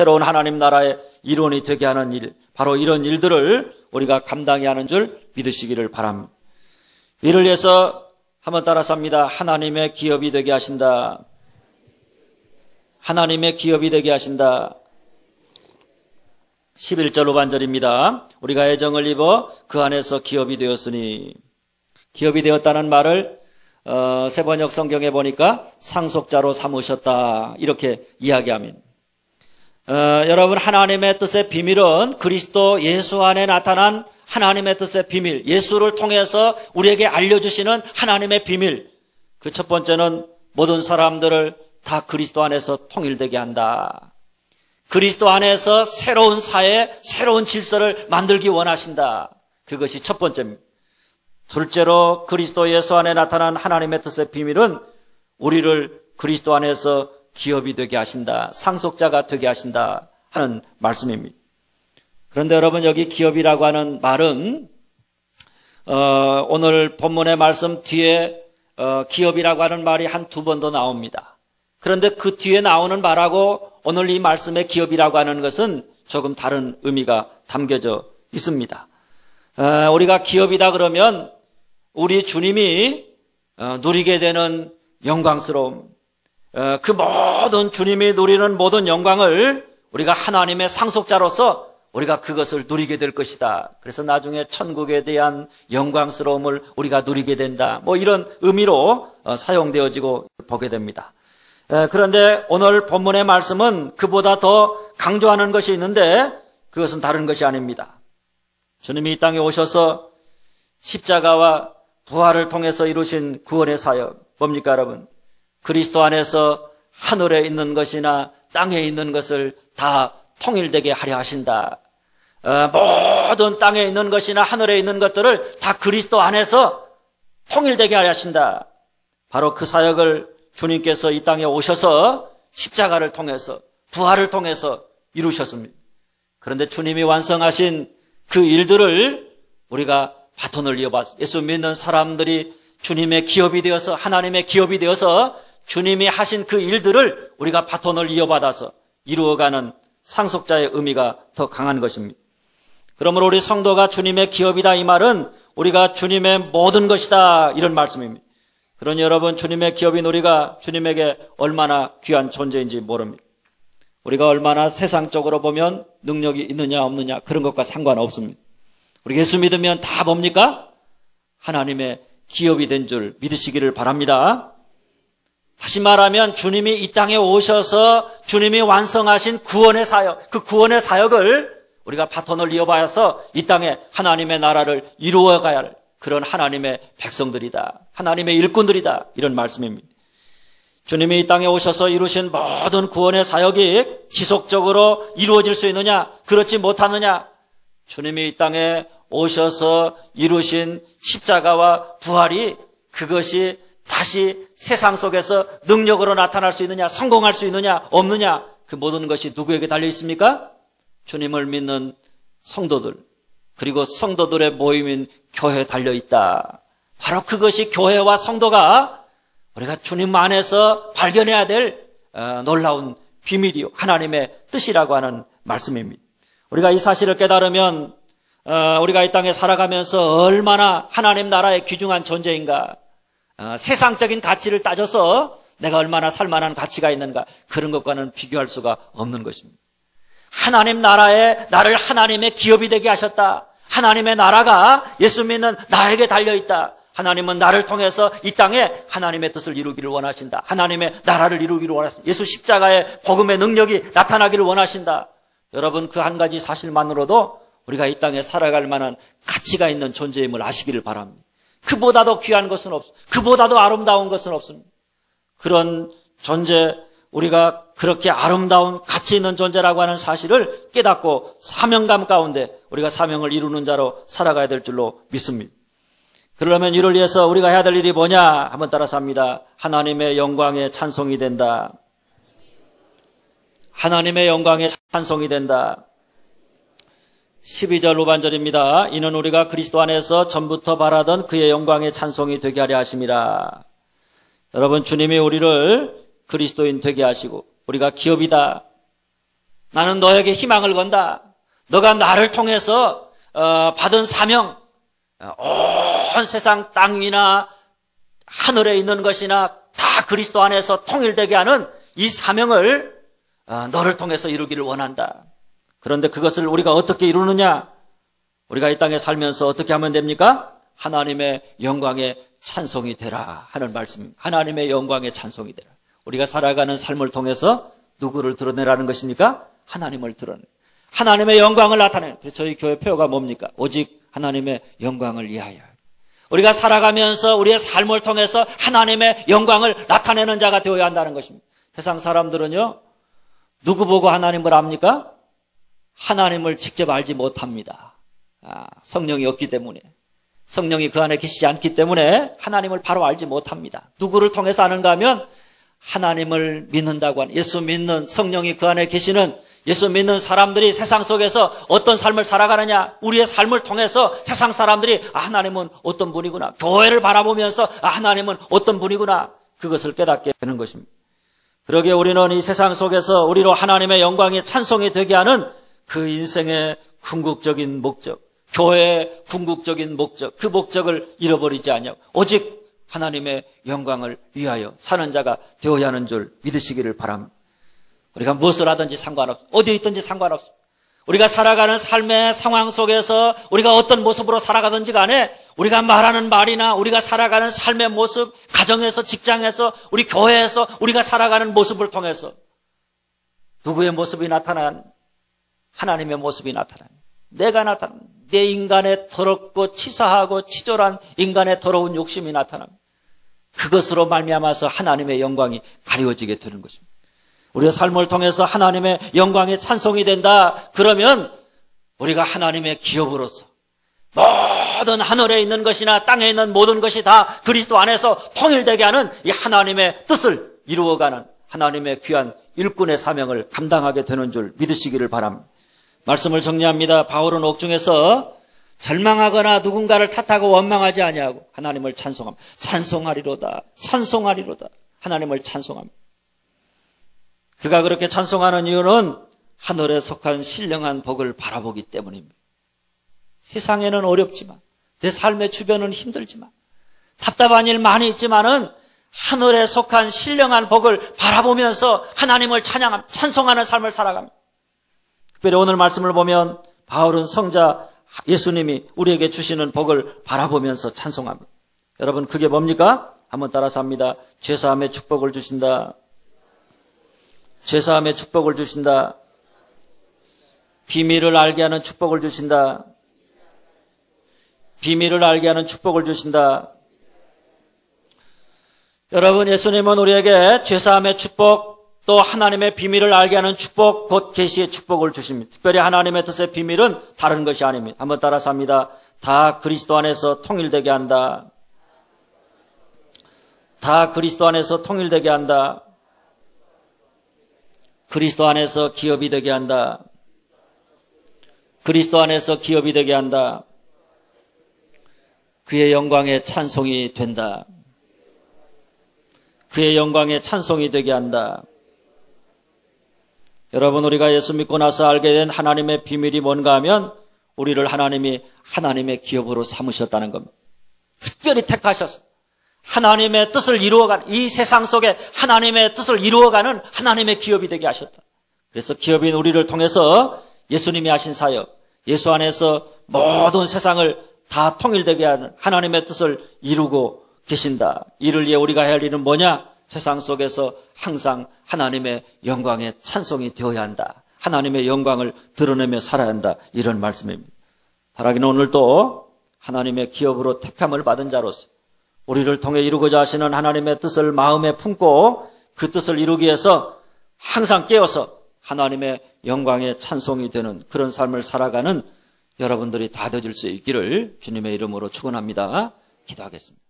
새로운 하나님 나라의 일원이 되게 하는 일, 바로 이런 일들을 우리가 감당해야 하는 줄 믿으시기를 바랍니다. 이를 위해서 한번 따라서 합니다. 하나님의 기업이 되게 하신다. 하나님의 기업이 되게 하신다. 11절 후반절입니다. 우리가 애정을 입어 그 안에서 기업이 되었으니, 기업이 되었다는 말을 세번역 성경에 보니까 상속자로 삼으셨다 이렇게 이야기합니다. 여러분, 하나님의 뜻의 비밀은 그리스도 예수 안에 나타난 하나님의 뜻의 비밀, 예수를 통해서 우리에게 알려주시는 하나님의 비밀. 그 첫 번째는 모든 사람들을 다 그리스도 안에서 통일되게 한다. 그리스도 안에서 새로운 사회, 새로운 질서를 만들기 원하신다. 그것이 첫 번째입니다. 둘째로 그리스도 예수 안에 나타난 하나님의 뜻의 비밀은 우리를 그리스도 안에서 기업이 되게 하신다. 상속자가 되게 하신다 하는 말씀입니다. 그런데 여러분, 여기 기업이라고 하는 말은 오늘 본문의 말씀 뒤에 기업이라고 하는 말이 한 두 번 더 나옵니다. 그런데 그 뒤에 나오는 말하고 오늘 이 말씀의 기업이라고 하는 것은 조금 다른 의미가 담겨져 있습니다. 우리가 기업이다 그러면 우리 주님이 누리게 되는 영광스러움, 그 모든 주님이 누리는 모든 영광을 우리가 하나님의 상속자로서 우리가 그것을 누리게 될 것이다. 그래서 나중에 천국에 대한 영광스러움을 우리가 누리게 된다. 이런 의미로 사용되어지고 보게 됩니다. 그런데 오늘 본문의 말씀은 그보다 더 강조하는 것이 있는데 그것은 다른 것이 아닙니다. 주님이 이 땅에 오셔서 십자가와 부활을 통해서 이루신 구원의 사역, 뭡니까 여러분? 그리스도 안에서 하늘에 있는 것이나 땅에 있는 것을 다 통일되게 하려 하신다. 모든 땅에 있는 것이나 하늘에 있는 것들을 다 그리스도 안에서 통일되게 하려 하신다. 바로 그 사역을 주님께서 이 땅에 오셔서 십자가를 통해서, 부활을 통해서 이루셨습니다. 그런데 주님이 완성하신 그 일들을 우리가 바톤을 이어받아 예수 믿는 사람들이 주님의 기업이 되어서, 하나님의 기업이 되어서 주님이 하신 그 일들을 우리가 바톤을 이어받아서 이루어가는 상속자의 의미가 더 강한 것입니다. 그러므로 우리 성도가 주님의 기업이다, 이 말은 우리가 주님의 모든 것이다, 이런 말씀입니다. 그러니 여러분, 주님의 기업인 우리가 주님에게 얼마나 귀한 존재인지 모릅니다. 우리가 얼마나 세상적으로 보면 능력이 있느냐 없느냐 그런 것과 상관없습니다. 우리 예수 믿으면 다 뭡니까? 하나님의 기업이 된 줄 믿으시기를 바랍니다. 다시 말하면 주님이 이 땅에 오셔서 주님이 완성하신 구원의 사역, 그 구원의 사역을 우리가 바톤을 이어봐서 이 땅에 하나님의 나라를 이루어가야 할 그런 하나님의 백성들이다. 하나님의 일꾼들이다. 이런 말씀입니다. 주님이 이 땅에 오셔서 이루신 모든 구원의 사역이 지속적으로 이루어질 수 있느냐? 그렇지 못하느냐? 주님이 이 땅에 오셔서 이루신 십자가와 부활이 그것이 다시 세상 속에서 능력으로 나타날 수 있느냐? 성공할 수 있느냐? 없느냐? 그 모든 것이 누구에게 달려 있습니까? 주님을 믿는 성도들, 그리고 성도들의 모임인 교회에 달려 있다. 바로 그것이 교회와 성도가 우리가 주님 안에서 발견해야 될 놀라운 비밀이요, 하나님의 뜻이라고 하는 말씀입니다. 우리가 이 사실을 깨달으면 우리가 이 땅에 살아가면서 얼마나 하나님 나라의 귀중한 존재인가, 세상적인 가치를 따져서 내가 얼마나 살만한 가치가 있는가, 그런 것과는 비교할 수가 없는 것입니다. 하나님 나라에 나를 하나님의 기업이 되게 하셨다. 하나님의 나라가 예수 믿는 나에게 달려있다. 하나님은 나를 통해서 이 땅에 하나님의 뜻을 이루기를 원하신다. 하나님의 나라를 이루기를 원하신다. 예수 십자가의 복음의 능력이 나타나기를 원하신다. 여러분, 그 한 가지 사실만으로도 우리가 이 땅에 살아갈 만한 가치가 있는 존재임을 아시기를 바랍니다. 그보다도 귀한 것은 없습니다. 그보다도 아름다운 것은 없습니다. 그런 존재, 우리가 그렇게 아름다운 가치 있는 존재라고 하는 사실을 깨닫고 사명감 가운데 우리가 사명을 이루는 자로 살아가야 될 줄로 믿습니다. 그러려면 이를 위해서 우리가 해야 될 일이 뭐냐? 한번 따라서 합니다. 하나님의 영광에 찬송이 된다. 하나님의 영광에 찬송이 된다. 12절 후반절입니다. 이는 우리가 그리스도 안에서 전부터 바라던 그의 영광의 찬송이 되게 하려 하심이라. 여러분, 주님이 우리를 그리스도인 되게 하시고 우리가 기업이다. 나는 너에게 희망을 건다. 너가 나를 통해서 받은 사명, 온 세상 땅 위나 하늘에 있는 것이나 다 그리스도 안에서 통일되게 하는 이 사명을 너를 통해서 이루기를 원한다. 그런데 그것을 우리가 어떻게 이루느냐? 우리가 이 땅에 살면서 어떻게 하면 됩니까? 하나님의 영광에 찬송이 되라 하는 말씀입니다. 하나님의 영광에 찬송이 되라. 우리가 살아가는 삶을 통해서 누구를 드러내라는 것입니까? 하나님을 드러내. 하나님의 영광을 나타내는. 저희 교회 표어가 뭡니까? 오직 하나님의 영광을 위하여. 우리가 살아가면서 우리의 삶을 통해서 하나님의 영광을 나타내는 자가 되어야 한다는 것입니다. 세상 사람들은요, 누구 보고 하나님을 압니까? 하나님을 직접 알지 못합니다. 성령이 없기 때문에. 성령이 그 안에 계시지 않기 때문에 하나님을 바로 알지 못합니다. 누구를 통해서 아는가 하면 하나님을 믿는다고 하는, 예수 믿는 성령이 그 안에 계시는 예수 믿는 사람들이 세상 속에서 어떤 삶을 살아가느냐, 우리의 삶을 통해서 세상 사람들이 하나님은 어떤 분이구나, 교회를 바라보면서 하나님은 어떤 분이구나, 그것을 깨닫게 되는 것입니다. 그러기에 우리는 이 세상 속에서 우리로 하나님의 영광이 찬송이 되게 하는 그 인생의 궁극적인 목적, 교회의 궁극적인 목적, 그 목적을 잃어버리지 않냐고, 오직 하나님의 영광을 위하여 사는 자가 되어야 하는 줄 믿으시기를 바랍니다. 우리가 무엇을 하든지 상관없습니다. 어디에 있든지 상관없습니다. 우리가 살아가는 삶의 상황 속에서 우리가 어떤 모습으로 살아가든지 간에 우리가 말하는 말이나 우리가 살아가는 삶의 모습, 가정에서, 직장에서, 우리 교회에서 우리가 살아가는 모습을 통해서 누구의 모습이 나타난? 하나님의 모습이 나타납니다. 내가 나타납니다. 내 인간의 더럽고 치사하고 치졸한 인간의 더러운 욕심이 나타납니다. 그것으로 말미암아서 하나님의 영광이 가려지게 되는 것입니다. 우리의 삶을 통해서 하나님의 영광에 찬송이 된다. 그러면 우리가 하나님의 기업으로서 모든 하늘에 있는 것이나 땅에 있는 모든 것이 다 그리스도 안에서 통일되게 하는 이 하나님의 뜻을 이루어가는 하나님의 귀한 일꾼의 사명을 감당하게 되는 줄 믿으시기를 바랍니다. 말씀을 정리합니다. 바울은 옥중에서 절망하거나 누군가를 탓하고 원망하지 아니하고 하나님을 찬송합니다. 찬송하리로다. 찬송하리로다. 하나님을 찬송합니다. 그가 그렇게 찬송하는 이유는 하늘에 속한 신령한 복을 바라보기 때문입니다. 세상에는 어렵지만, 내 삶의 주변은 힘들지만, 답답한 일 많이 있지만은 하늘에 속한 신령한 복을 바라보면서 하나님을 찬양합니다. 찬송하는 삶을 살아갑니다. 특별히 오늘 말씀을 보면 바울은 성자 예수님이 우리에게 주시는 복을 바라보면서 찬송합니다. 여러분, 그게 뭡니까? 한번 따라서 합니다. 죄사함의 축복을 주신다. 죄사함의 축복을 주신다. 비밀을 알게 하는 축복을 주신다. 비밀을 알게 하는 축복을 주신다. 여러분, 예수님은 우리에게 죄사함의 축복, 또 하나님의 비밀을 알게 하는 축복, 곧 계시의 축복을 주십니다. 특별히 하나님의 뜻의 비밀은 다른 것이 아닙니다. 한번 따라서 합니다. 다 그리스도 안에서 통일되게 한다. 다 그리스도 안에서 통일되게 한다. 그리스도 안에서 기업이 되게 한다. 그리스도 안에서 기업이 되게 한다. 그의 영광에 찬송이 된다. 그의 영광에 찬송이 되게 한다. 여러분, 우리가 예수 믿고 나서 알게 된 하나님의 비밀이 뭔가 하면 우리를 하나님이 하나님의 기업으로 삼으셨다는 겁니다. 특별히 택하셔서 하나님의 뜻을 이루어가는, 이 세상 속에 하나님의 뜻을 이루어가는 하나님의 기업이 되게 하셨다. 그래서 기업인 우리를 통해서 예수님이 하신 사역, 예수 안에서 모든 세상을 다 통일되게 하는 하나님의 뜻을 이루고 계신다. 이를 위해 우리가 해야 할 일은 뭐냐? 세상 속에서 항상 하나님의 영광에 찬송이 되어야 한다. 하나님의 영광을 드러내며 살아야 한다. 이런 말씀입니다. 바라기는 오늘도 하나님의 기업으로 택함을 받은 자로서 우리를 통해 이루고자 하시는 하나님의 뜻을 마음에 품고 그 뜻을 이루기 위해서 항상 깨어서 하나님의 영광에 찬송이 되는 그런 삶을 살아가는 여러분들이 다 되어질 수 있기를 주님의 이름으로 축원합니다. 기도하겠습니다.